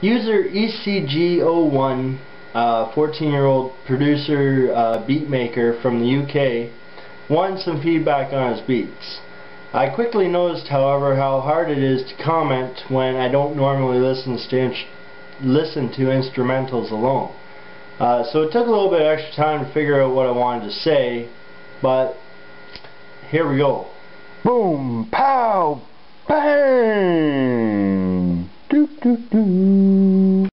User ECG01, 14-year-old producer, beat maker from the UK, wanted some feedback on his beats. I quickly noticed, however, how hard it is to comment when I don't normally listen to instrumentals alone. So it took a little bit of extra time to figure out what I wanted to say, but here we go. Boom, pow, bang, doo doo doo.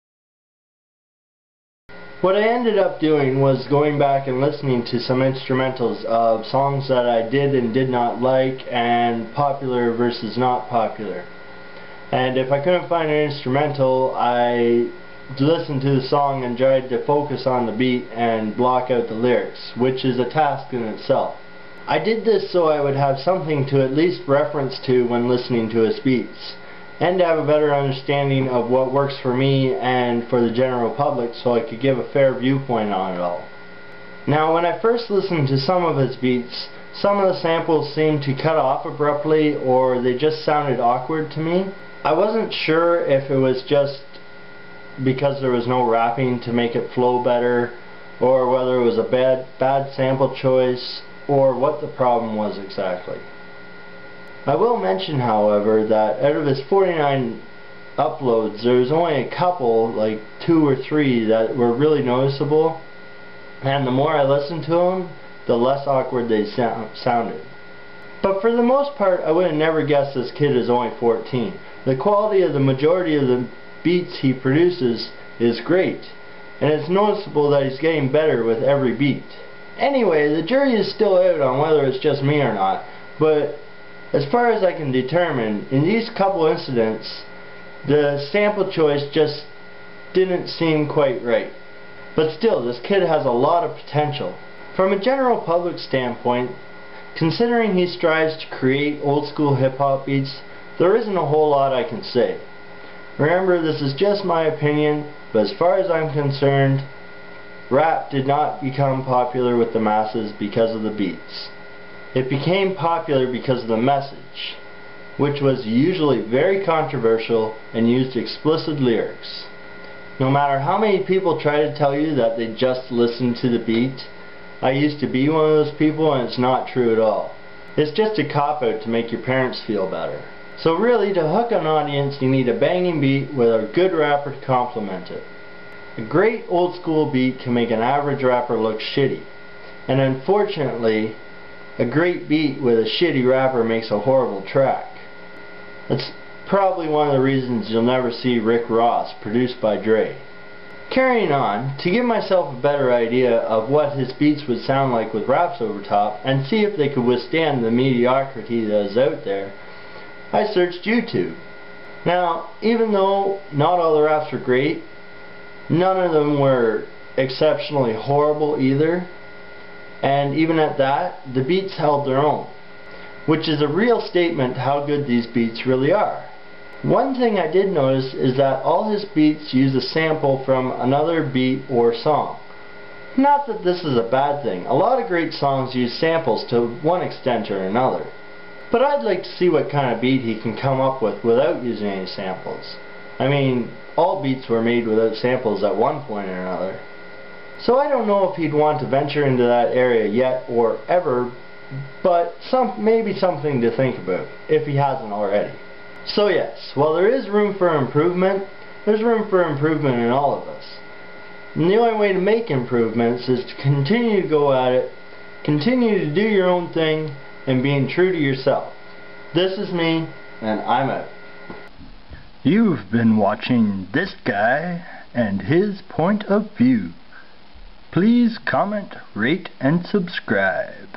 What I ended up doing was going back and listening to some instrumentals of songs that I did and did not like, and popular versus not popular. And if I couldn't find an instrumental, I listened to the song and tried to focus on the beat and block out the lyrics, which is a task in itself. I did this so I would have something to at least reference to when listening to his beats, and to have a better understanding of what works for me and for the general public, so I could give a fair viewpoint on it all. Now, when I first listened to some of his beats, some of the samples seemed to cut off abruptly, or they just sounded awkward to me. I wasn't sure if it was just because there was no rapping to make it flow better, or whether it was a bad sample choice, or what the problem was exactly. I will mention, however, that out of his 49 uploads, there was only a couple, like 2 or 3, that were really noticeable, and the more I listened to them, the less awkward they sounded. But for the most part, I would have never guessed this kid is only 14. The quality of the majority of the beats he produces is great, and it's noticeable that he's getting better with every beat. Anyway, the jury is still out on whether it's just me or not, but as far as I can determine, in these couple incidents, the sample choice just didn't seem quite right. But still, this kid has a lot of potential. From a general public standpoint, considering he strives to create old school hip hop beats, there isn't a whole lot I can say. Remember, this is just my opinion, but as far as I'm concerned, rap did not become popular with the masses because of the beats. It became popular because of the message, which was usually very controversial and used explicit lyrics. No matter how many people try to tell you that they just listen to the beat, I used to be one of those people, and it's not true at all. It's just a cop-out to make your parents feel better. So really, to hook an audience, you need a banging beat with a good rapper to complement it. A great old school beat can make an average rapper look shitty, and unfortunately, a great beat with a shitty rapper makes a horrible track. That's probably one of the reasons you'll never see Rick Ross produced by Dre. Carrying on, to give myself a better idea of what his beats would sound like with raps over top, and see if they could withstand the mediocrity that is out there, I searched YouTube. Now, even though not all the raps were great, none of them were exceptionally horrible either, and even at that, the beats held their own, which is a real statement to how good these beats really are. One thing I did notice is that all his beats use a sample from another beat or song. Not that this is a bad thing. A lot of great songs use samples to one extent or another. But I'd like to see what kind of beat he can come up with without using any samples. I mean, all beats were made without samples at one point or another. So I don't know if he'd want to venture into that area yet or ever, but maybe something to think about, if he hasn't already. So yes, while there is room for improvement, there's room for improvement in all of us. And the only way to make improvements is to continue to go at it, continue to do your own thing, and being true to yourself. This is me, and I'm out. You've been watching this guy and his point of view. Please comment, rate, and subscribe.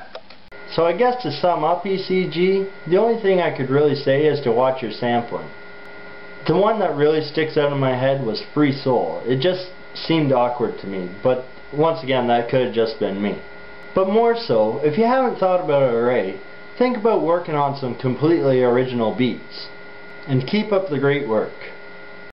So I guess to sum up ECG, the only thing I could really say is to watch your sampling. The one that really sticks out in my head was Free Soul. It just seemed awkward to me, but once again, that could have just been me. But more so, if you haven't thought about it already, think about working on some completely original beats. And keep up the great work.